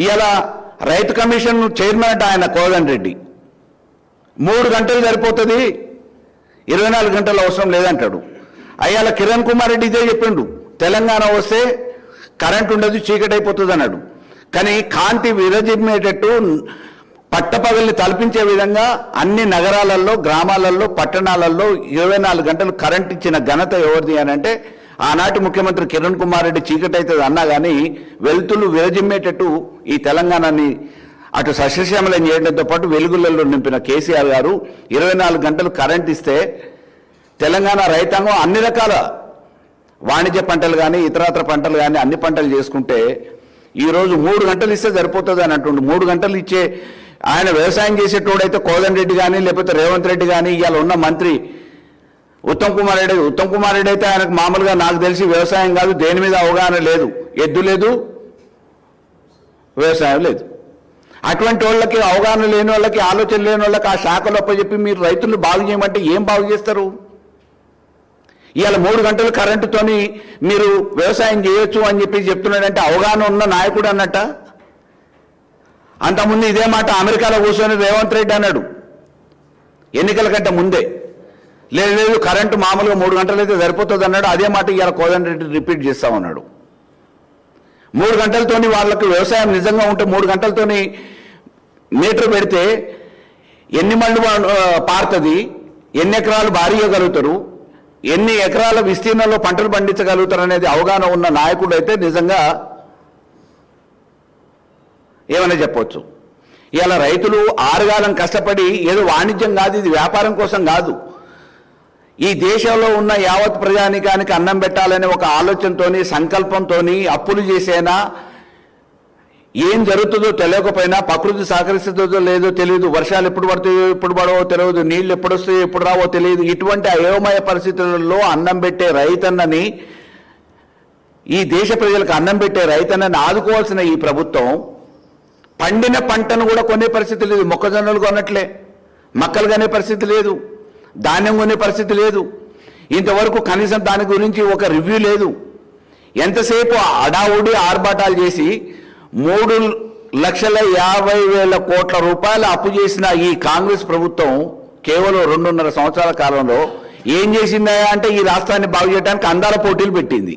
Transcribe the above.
ఇలా రైతు commission chairman అంటే ఆయన కోదండ రెడ్డి 3 గంటలు సరిపోతుంది 24 గంటలు అవసరం లేదంటాడు. అయ్యాల కిరణ్ కుమార్ రెడ్డి ఇదే చెప్పిండు, తెలంగాణ వస్తే కరెంట్ ఉండదు చీకటి అయిపోతుంది అన్నాడు. కానీ కాంతి విరజిమ్మేటట్టు పట్టపగల్ని తలపించే విధంగా అన్ని నగరాలలో, గ్రామాలలో, పట్టణాలలో 24 గంటలు కరెంట్ ఇచ్చిన ఘనత ఎవరిది అని అంటే ఆనాటి ముఖ్యమంత్రి కిరణ్ కుమార్ రెడ్డి చీకటి అవుతుంది అన్నా కానీ వెలుతులు విరజిమ్మేటట్టు ఈ తెలంగాణని అటు సస్యశ్యామలం చేయడంతో పాటు వెలుగులలో నింపిన కేసీఆర్ గారు 24 గంటలు కరెంట్ ఇస్తే తెలంగాణ రైతాంగం అన్ని రకాల వాణిజ్య పంటలు కానీ ఇతరత్ర పంటలు కానీ అన్ని పంటలు చేసుకుంటే ఈరోజు 3 గంటలు ఇస్తే సరిపోతుంది అని అంటుండు. 3 గంటలు ఇచ్చే ఆయన వ్యవసాయం చేసేటోడైతే కోదండ రెడ్డి కానీ లేకపోతే రేవంత్ రెడ్డి కానీ ఇవాళ ఉన్న మంత్రి ఉత్తమ్ కుమార్ రెడ్డి అయితే ఆయనకు మామూలుగా నాకు తెలిసి వ్యవసాయం కాదు, దేని మీద అవగాహన లేదు, ఎద్దు లేదు, వ్యవసాయం లేదు. అటువంటి వాళ్ళకి అవగాహన లేని వాళ్ళకి ఆలోచన లేని వాళ్ళకి ఆ శాఖలో చెప్పి మీరు రైతులు బాగు చేయమంటే ఏం బాగు చేస్తారు? ఇవాళ 3 గంటలు కరెంటుతోని మీరు వ్యవసాయం చేయొచ్చు అని చెప్పి చెప్తున్నాడంటే అవగాహన ఉన్న నాయకుడు అన్నట్ట. అంతకుముందు ఇదే మాట అమెరికాలో కూర్చొని రేవంత్ రెడ్డి అన్నాడు ఎన్నికల కంటే ముందే, లేదు కరెంటు మామూలుగా 3 గంటలు అయితే సరిపోతుంది అన్నాడు. అదే మాట ఇవాళ కోదండ రెడ్డి రిపీట్ చేస్తామన్నాడు. 3 గంటలతోని వాళ్ళకి వ్యవసాయం నిజంగా ఉంటే 3 గంటలతోని మీటర్ పెడితే ఎన్ని మళ్ళు పారుతుంది, ఎన్ని ఎకరాలు భారీయగలుగుతారు, ఎన్ని ఎకరాల విస్తీర్ణంలో పంటలు పండించగలుగుతారు అనేది అవగాహన ఉన్న నాయకుడు అయితే నిజంగా ఏమైనా చెప్పవచ్చు. ఇవాళ రైతులు ఆరుగాలం కష్టపడి ఏదో వాణిజ్యం కాదు, ఇది వ్యాపారం కోసం కాదు, ఈ దేశంలో ఉన్న యావత్ ప్రజానికానికి అన్నం పెట్టాలనే ఒక ఆలోచనతోని సంకల్పంతోని అప్పులు చేసేనా ఏం జరుగుతుందో తెలియకపోయినా ప్రకృతి సహకరిస్తుందో లేదో తెలియదు, వర్షాలు ఎప్పుడు పడుతాయో ఎప్పుడు పడవో తెలియదు, నీళ్లు ఎప్పుడు వస్తాయో ఎప్పుడు రావో తెలియదు, ఇటువంటి అయోమయ పరిస్థితులలో అన్నం పెట్టే రైతన్నని, ఈ దేశ ప్రజలకు అన్నం పెట్టే రైతన్నని ఆదుకోవాల్సిన ఈ ప్రభుత్వం పండిన పంటను కూడా కొనే పరిస్థితి లేదు. మొక్కజొన్నలు కొనట్లే, మక్కలు కొనే పరిస్థితి లేదు, ధాన్యం కొనే పరిస్థితి లేదు. ఇంతవరకు కనీసం దాని గురించి ఒక రివ్యూ లేదు. ఎంతసేపు అడావుడి ఆర్భాటాలు చేసి 3,50,000 కోట్ల రూపాయలు అప్పు చేసిన ఈ కాంగ్రెస్ ప్రభుత్వం కేవలం 2.5 సంవత్సరాల కాలంలో ఏం చేసిందా అంటే ఈ రాష్ట్రాన్ని బాగు చేయడానికి అందాల పోటీలు పెట్టింది.